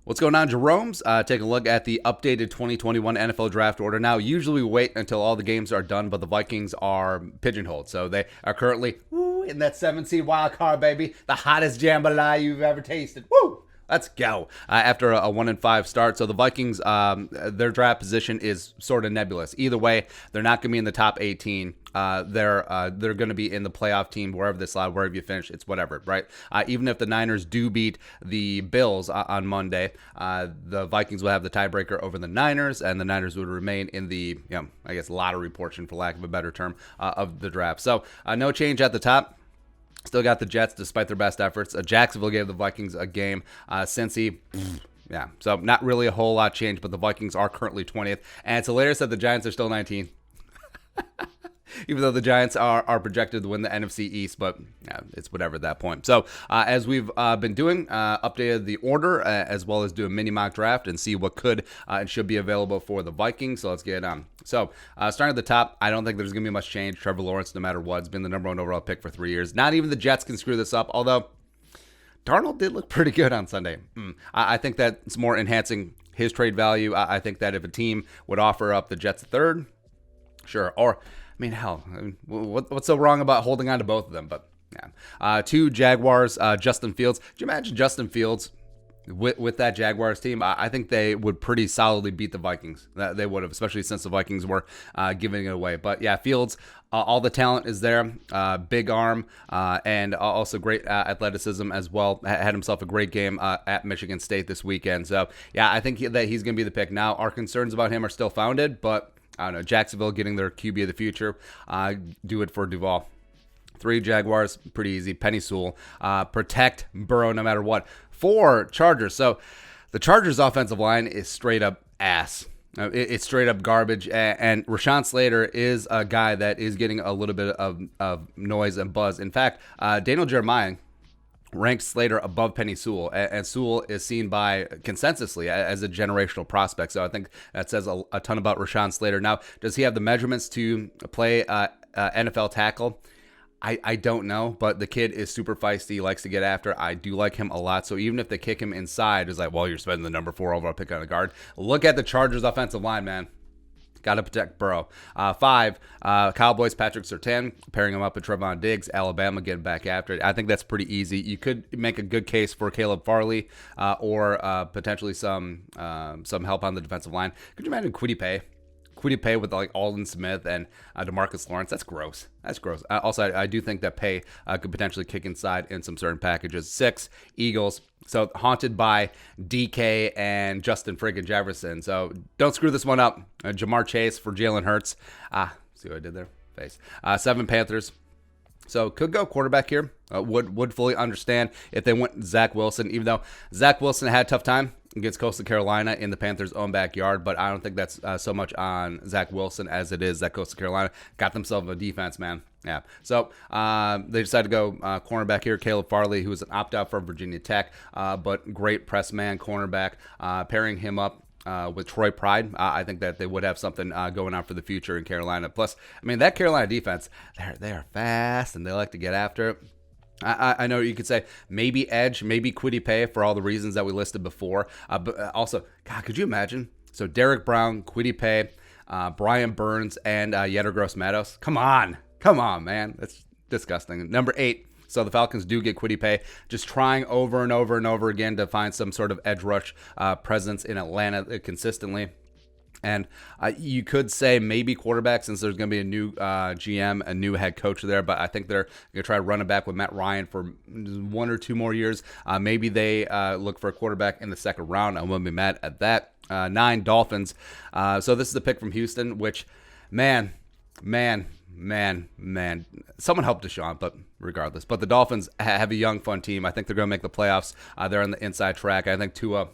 What's going on, Jerome's? Take a look at the updated 2021 NFL draft order. Now, usually we wait until all the games are done, but the Vikings are pigeonholed. So they are currently in that 7-seed wild card, baby. The hottest jambalaya you've ever tasted. Woo! Let's go. After a 1-5 start. So the Vikings, their draft position is sort of nebulous. Either way, they're not going to be in the top 18. They're going to be in the playoff team, wherever they slide, wherever you finish, it's whatever, right? Even if the Niners do beat the Bills on Monday, the Vikings will have the tiebreaker over the Niners, and the Niners would remain in the, I guess, lottery portion, for lack of a better term, of the draft. So no change at the top. Still got the Jets despite their best efforts. Jacksonville gave the Vikings a game. Cincy, yeah. So not really a whole lot changed, but the Vikings are currently 20th. And it's hilarious that the Giants are still 19th. Even though the Giants are projected to win the NFC East, but yeah, it's whatever at that point. So as we've been doing, updated the order as well as do a mini mock draft and see what could and should be available for the Vikings. So let's get on. So starting at the top, I don't think there's going to be much change. Trevor Lawrence, no matter what, has been the number one overall pick for 3 years. Not even the Jets can screw this up, although Darnold did look pretty good on Sunday. I think that it's more enhancing his trade value. I think that if a team would offer up the Jets a third, sure. Or I mean, hell, what's so wrong about holding on to both of them? But yeah. 2 Jaguars, Justin Fields. Could you imagine Justin Fields with that Jaguars team? I think they would pretty solidly beat the Vikings. They would have, especially since the Vikings were giving it away. But yeah, Fields, all the talent is there. Big arm and also great athleticism as well. Had himself a great game at Michigan State this weekend. So yeah, I think that he's going to be the pick. Now, our concerns about him are still founded, but I don't know, Jacksonville getting their QB of the future. Do it for Duval. 3 Jaguars, pretty easy. Penny Sewell. Protect Burrow no matter what. 4 Chargers. So the Chargers offensive line is straight up ass. It's straight up garbage. And Rashawn Slater is a guy that is getting a little bit of noise and buzz. In fact, Daniel Jeremiah ranks Slater above Penny Sewell, and Sewell is seen by consensusly as a generational prospect. So I think that says a ton about Rashawn Slater. Now, does he have the measurements to play NFL tackle? I don't know, but the kid is super feisty. He likes to get after. I do like him a lot. So even if they kick him inside, it's like, well, you're spending the number 4 overall pick on a guard. Look at the Chargers offensive line, man. Got to protect Burrow. 5, Cowboys, Patrick Surtain, pairing him up with Trevon Diggs. Alabama getting back after it. I think that's pretty easy. You could make a good case for Caleb Farley or potentially some help on the defensive line. Could you imagine Kwity Paye? Kwity Paye with like Aldon Smith and DeMarcus Lawrence. That's gross. That's gross. Also, I do think that Paye could potentially kick inside in some certain packages. 6, Eagles. So haunted by DK and Justin friggin' Jefferson. So don't screw this one up. Jamar Chase for Jalen Hurts. See what I did there? Face. 7, Panthers. So could go quarterback here. Would fully understand if they went Zach Wilson, even though Zach Wilson had a tough time against Coastal Carolina in the Panthers' own backyard. But I don't think that's so much on Zach Wilson as it is that Coastal Carolina got themselves a defense, man. Yeah. So they decided to go cornerback here. Caleb Farley, who was an opt-out from Virginia Tech, but great press man cornerback. Pairing him up with Troy Pride, I think that they would have something going on for the future in Carolina. Plus, I mean, that Carolina defense, they are fast and they like to get after it. I know you could say maybe edge, maybe Kwity Paye for all the reasons that we listed before. But also, God, could you imagine? So Derek Brown, Kwity Paye, Brian Burns, and Yetter Gross-Matos. Come on, man. That's disgusting. Number 8. So the Falcons do get Kwity Paye, just trying over and over and over again to find some sort of edge rush presence in Atlanta consistently. And you could say maybe quarterback since there's going to be a new GM, a new head coach there. But I think they're going to try to run it back with Matt Ryan for 1 or 2 more years. Maybe they look for a quarterback in the second round. I wouldn't be mad at that. 9, Dolphins. So this is the pick from Houston, which, man. Someone help Deshaun, but regardless. But the Dolphins have a young, fun team. I think they're going to make the playoffs. They're on the inside track. I think Tua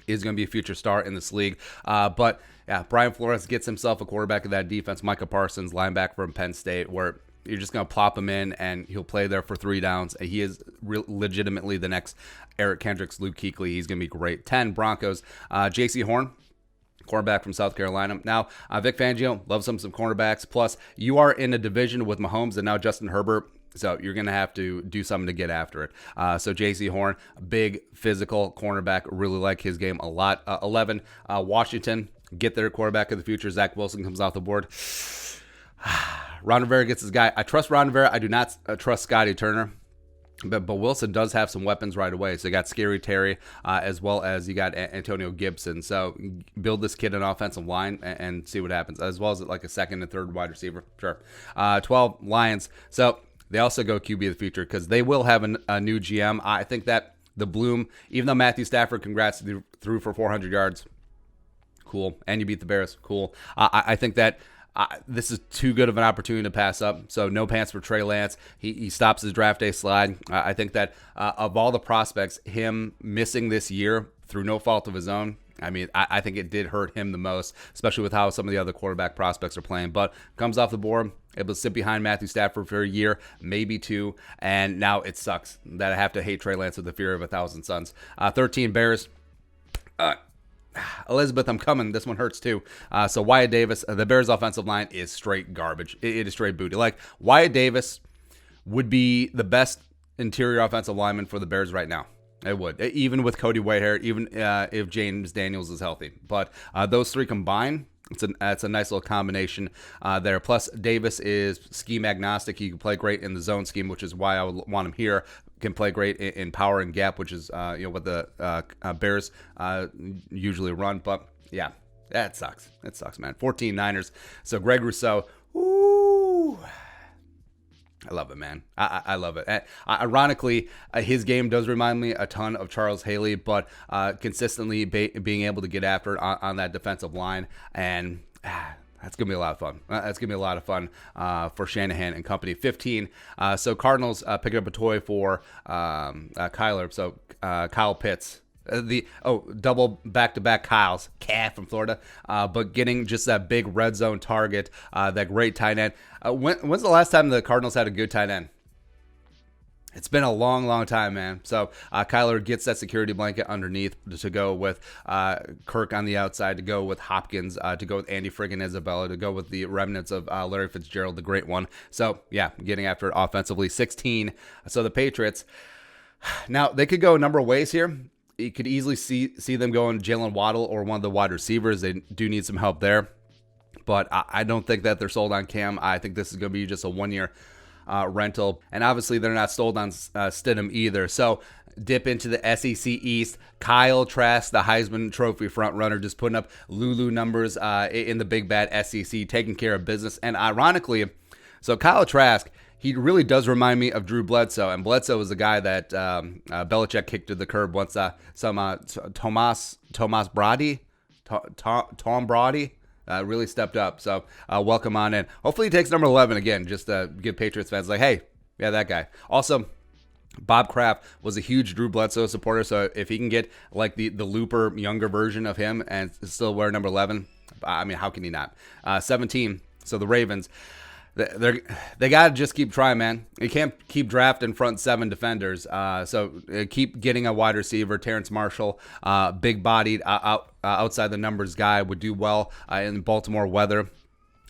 is going to be a future star in this league. But yeah, Brian Flores gets himself a quarterback of that defense. Micah Parsons, linebacker from Penn State, where you're just going to plop him in and he'll play there for 3 downs. He is legitimately the next Eric Kendricks, Luke Kuechly. He's going to be great. 10, Broncos. J.C. Horn, cornerback from South Carolina. Now, Vic Fangio loves some cornerbacks. Plus, you are in a division with Mahomes and now Justin Herbert. So you're going to have to do something to get after it. So J.C. Horn, big physical cornerback, really like his game a lot. 11, Washington, get their quarterback of the future. Zach Wilson comes off the board. Ron Rivera gets his guy. I trust Ron Rivera. I do not trust Scotty Turner. But Wilson does have some weapons right away. So you got Scary Terry, as well as you got Antonio Gibson. So build this kid an offensive line and see what happens, as well as like a second and third wide receiver. Sure. 12, Lions. So they also go QB of the future because they will have a new GM. I think that the Bloom, even though Matthew Stafford, congrats, threw for 400 yards. Cool. And you beat the Bears. Cool. I think that this is too good of an opportunity to pass up. So no pants for Trey Lance. He stops his draft day slide. I think that of all the prospects, him missing this year through no fault of his own, I mean, I think it did hurt him the most, especially with how some of the other quarterback prospects are playing. But comes off the board, able to sit behind Matthew Stafford for a year, maybe two, and now it sucks that I have to hate Trey Lance with the fear of 1,000 suns. 13, Bears. Elizabeth, I'm coming. This one hurts too. So Wyatt Davis, the Bears' offensive line is straight garbage. It is straight booty. Like, Wyatt Davis would be the best interior offensive lineman for the Bears right now. It would, even with Cody Whitehair, even if James Daniels is healthy. But those three combined, it's a nice little combination there. Plus, Davis is scheme agnostic. He can play great in the zone scheme, which is why I would want him here. Can play great in power and gap, which is what the Bears usually run. But yeah, that sucks. It sucks, man. 14 Niners. So Greg Rousseau, ooh, I love it, man. I love it. Ironically, his game does remind me a ton of Charles Haley, but consistently being able to get after it on that defensive line, and that's going to be a lot of fun. That's going to be a lot of fun for Shanahan and company. 15. So Cardinals picking up a toy for Kyler. So Kyle Pitts. Double back-to-back Kyles, Cat from Florida, but getting just that big red zone target, that great tight end. When's the last time the Cardinals had a good tight end? It's been a long, long time, man. So Kyler gets that security blanket underneath to go with Kirk on the outside, to go with Hopkins, to go with Andy friggin' Isabella, to go with the remnants of Larry Fitzgerald, the great one. So, yeah, getting after it offensively. 16. So the Patriots, now they could go a number of ways here. You could easily see them going Jalen Waddle or one of the wide receivers. They do need some help there. But I don't think that they're sold on Cam. I think this is going to be just a one-year rental. And obviously, they're not sold on Stidham either. So dip into the SEC East. Kyle Trask, the Heisman Trophy frontrunner, just putting up Lulu numbers in the big bad SEC, taking care of business. And ironically, so Kyle Trask, he really does remind me of Drew Bledsoe, and Bledsoe was the guy that Belichick kicked to the curb once Tom Brady really stepped up. So welcome on in. Hopefully he takes number 11 again, just to give Patriots fans like, hey, yeah, that guy. Also, Bob Kraft was a huge Drew Bledsoe supporter, so if he can get like the Looper younger version of him and still wear number 11, I mean, how can he not? 17, so the Ravens. They got to just keep trying, man. You can't keep drafting front seven defenders. So keep getting a wide receiver. Terrence Marshall, big-bodied, outside the numbers guy, would do well in Baltimore weather.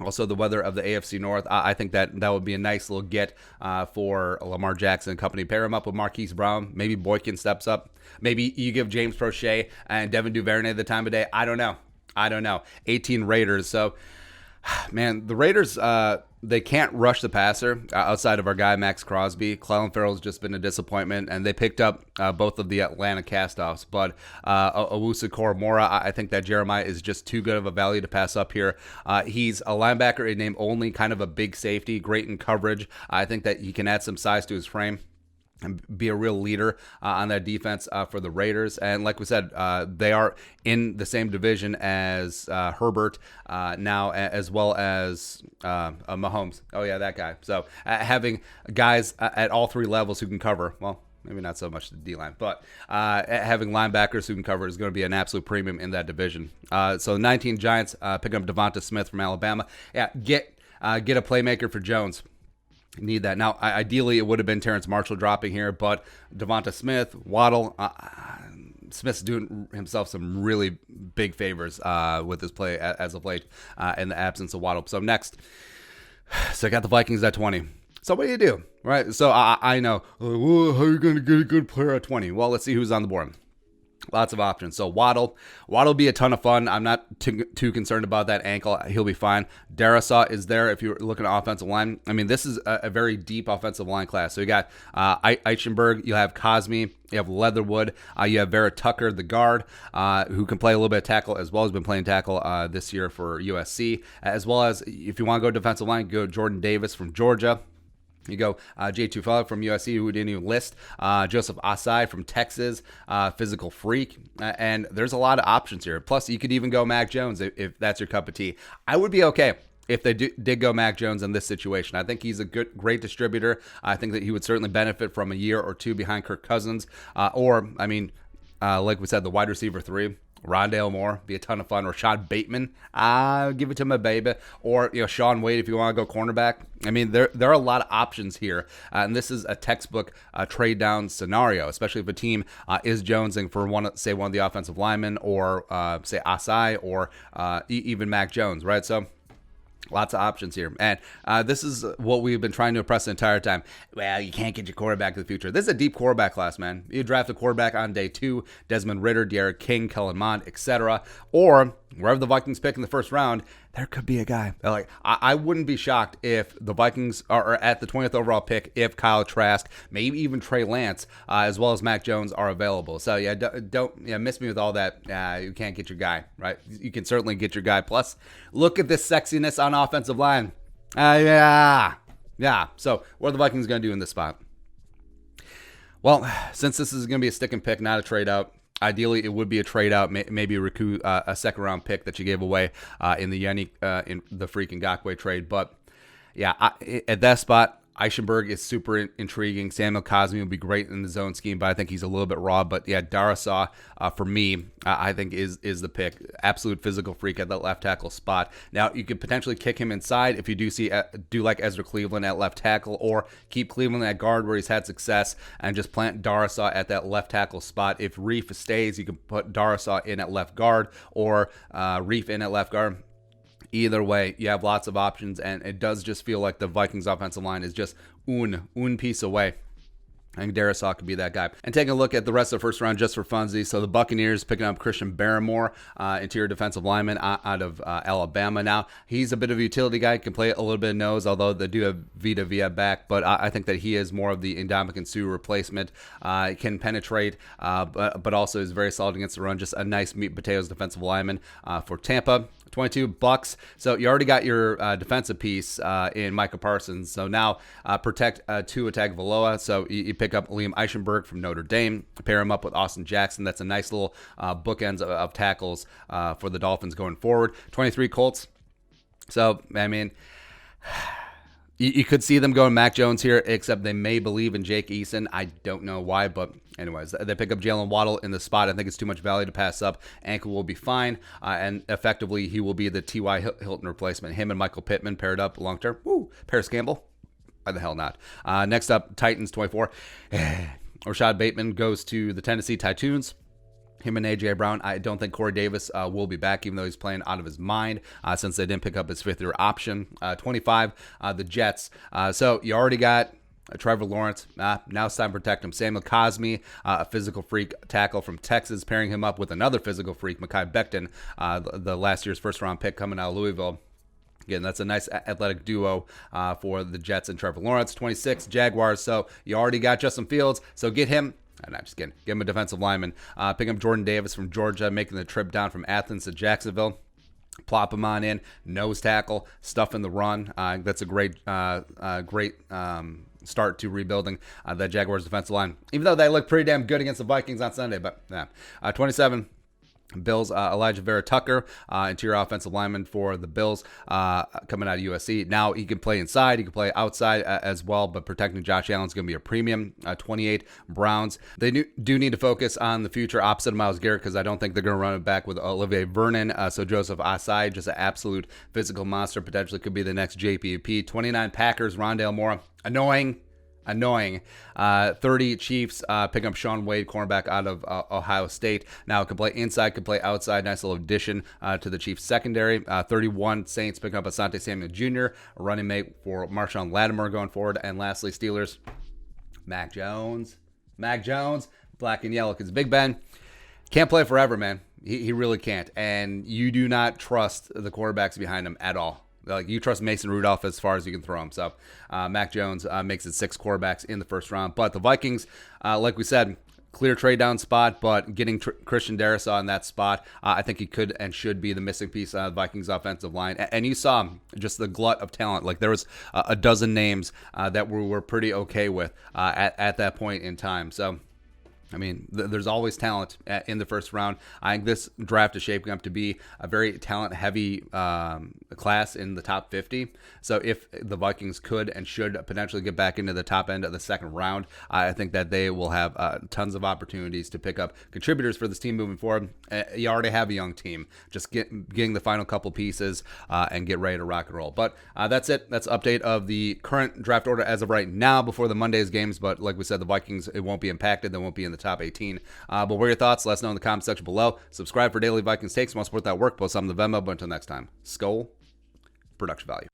Also, the weather of the AFC North. I think that would be a nice little get for Lamar Jackson and company. Pair him up with Marquise Brown. Maybe Boykin steps up. Maybe you give James Prochet and Devin Duvernay the time of day. I don't know. 18 Raiders. So, man, the Raiders, they can't rush the passer outside of our guy, Max Crosby. Clelin Ferrell's just been a disappointment, and they picked up both of the Atlanta castoffs. But Owusu Koromora, I think that Jeremiah is just too good of a value to pass up here. He's a linebacker in name only, kind of a big safety, great in coverage. I think that he can add some size to his frame and be a real leader on that defense for the Raiders. And like we said, they are in the same division as Herbert now, as well as Mahomes. Oh, yeah, that guy. So having guys at all three levels who can cover, well, maybe not so much the D-line, but having linebackers who can cover is going to be an absolute premium in that division. So 19 Giants picking up Devonta Smith from Alabama. Yeah, get a playmaker for Jones. Need that. Now, ideally, it would have been Terrence Marshall dropping here, but Devonta Smith, Waddle, Smith's doing himself some really big favors with his play as of late in the absence of Waddle. So next, so I got the Vikings at 20. So what do you do, right? So I know, well, how are you going to get a good player at 20? Well, let's see who's on the board. Lots of options. So Waddle will be a ton of fun. I'm not too concerned about that ankle. He'll be fine. Darisaw is there if you're looking at offensive line. I mean, this is a very deep offensive line class. So you got Eichenberg, you have Cosme, you have Leatherwood, you have Vera Tucker, the guard, who can play a little bit of tackle as well. Has been playing tackle this year for USC, as well as if you want to go defensive line, go Jordan Davis from Georgia. You go Jay Tufele from USC, who we didn't even list. Joseph Asai from Texas, physical freak. And there's a lot of options here. Plus, you could even go Mac Jones if that's your cup of tea. I would be okay if they did go Mac Jones in this situation. I think he's a great distributor. I think that he would certainly benefit from a year or two behind Kirk Cousins. Like we said, the wide receiver 3. Rondale Moore, be a ton of fun. Rashad Bateman, give it to my baby. Or Sean Wade if you want to go cornerback. I mean, there are a lot of options here, and this is a textbook trade down scenario, especially if a team is jonesing for one of the offensive linemen, or say Asai, or even Mac Jones, right? So lots of options here. And this is what we've been trying to impress the entire time. Well, you can't get your quarterback in the future. This is a deep quarterback class, man. You draft a quarterback on day 2, Desmond Ridder, Derek King, Kellen Mond, etc. Or wherever the Vikings pick in the first round, there could be a guy. Like, I wouldn't be shocked if the Vikings are at the 20th overall pick, if Kyle Trask, maybe even Trey Lance, as well as Mac Jones are available. So, don't miss me with all that. You can't get your guy, right? You can certainly get your guy. Plus, look at this sexiness on offensive line. Yeah. So, what are the Vikings going to do in this spot? Well, since this is going to be a stick and pick, not a trade out, ideally, it would be a trade out, maybe a second round pick that you gave away in the Yannick in the freaking Ngakoue trade. But at that spot, Eichenberg is super intriguing. Samuel Cosme would be great in the zone scheme, but I think he's a little bit raw. But Darisaw, for me, I think is the pick. Absolute physical freak at that left tackle spot. Now, you could potentially kick him inside if you do like Ezra Cleveland at left tackle, or keep Cleveland at guard where he's had success and just plant Darisaw at that left tackle spot. If Reef stays, you can put Darisaw in at left guard, or Reef in at left guard. Either way, you have lots of options, and it does just feel like the Vikings offensive line is just un piece away. I think Darisaw could be that guy. And taking a look at the rest of the first round just for funsies. So the Buccaneers picking up Christian Barrymore, interior defensive lineman out of Alabama. Now, he's a bit of a utility guy, can play a little bit of nose, although they do have Vita Vea back. But I think that he is more of the Ndamukong Suh replacement. Can penetrate, but also is very solid against the run. Just a nice meat and potatoes defensive lineman for Tampa. $22. So you already got your defensive piece in Micah Parsons. So now protect Tua Tagovailoa. So you pick up Liam Eichenberg from Notre Dame, pair him up with Austin Jackson. That's a nice little bookends of tackles for the Dolphins going forward. 23 Colts. So, I mean, you could see them going Mac Jones here, except they may believe in Jake Eason. I don't know why, but anyways, they pick up Jalen Waddle in the spot. I think it's too much value to pass up. Ankle will be fine, and effectively he will be the T.Y. Hilton replacement. Him and Michael Pittman paired up long term. Woo! Paris Campbell. Why the hell not? Next up, Titans 24. Rashad Bateman goes to the Tennessee Titans. Him and A.J. Brown. I don't think Corey Davis will be back, even though he's playing out of his mind since they didn't pick up his fifth-year option. 25, the Jets. So you already got Trevor Lawrence. Now it's time to protect him. Samuel Cosme, a physical freak tackle from Texas, pairing him up with another physical freak, Mekhi Becton, the last year's first-round pick coming out of Louisville. Again, that's a nice athletic duo for the Jets and Trevor Lawrence. 26, Jaguars. So you already got Justin Fields, so get him. I'm not just kidding. Get him a defensive lineman. Pick up Jordan Davis from Georgia, making the trip down from Athens to Jacksonville. Plop him on in. Nose tackle. Stuff in the run. That's a great start to rebuilding that Jaguars defensive line. Even though they look pretty damn good against the Vikings on Sunday. But yeah. 27. Bills, Elijah Vera Tucker, interior offensive lineman for the Bills, coming out of USC. Now he can play inside, he can play outside as well, but protecting Josh Allen is going to be a premium. 28, Browns. They do need to focus on the future opposite of Myles Garrett, because I don't think they're going to run it back with Olivier Vernon. So Joseph Asai, just an absolute physical monster, potentially could be the next JPP. 29, Packers, Rondale Moore. Annoying. annoying. 30 Chiefs picking up Sean Wade, cornerback out of Ohio State. Now it could play inside, could play outside. Nice little addition to the Chiefs secondary. 31 Saints picking up Asante Samuel Jr., a running mate for Marshawn Lattimore going forward. And lastly, Steelers, Mac Jones, black and yellow, because Big Ben can't play forever, man. He really can't. And you do not trust the quarterbacks behind him at all. Like, you trust Mason Rudolph as far as you can throw him. So Mac Jones makes it 6 quarterbacks in the first round. But the Vikings, like we said, clear trade down spot, but getting Christian Darrisaw in that spot, I think he could and should be the missing piece of the Vikings offensive line. And you saw just the glut of talent. Like, there was a dozen names that we were pretty okay with at that point in time. So, I mean, there's always talent in the first round. I think this draft is shaping up to be a very talent-heavy class in the top 50. So if the Vikings could and should potentially get back into the top end of the second round, I think that they will have tons of opportunities to pick up contributors for this team moving forward. You already have a young team. Just getting the final couple pieces and get ready to rock and roll. But that's it. That's an update of the current draft order as of right now before the Monday's games. But like we said, the Vikings, it won't be impacted. They won't be in the top 18. But what are your thoughts? Let us know in the comment section below. Subscribe for daily Vikings takes. Want to support that work? Post on the Venmo. But until next time, Skull Production Value.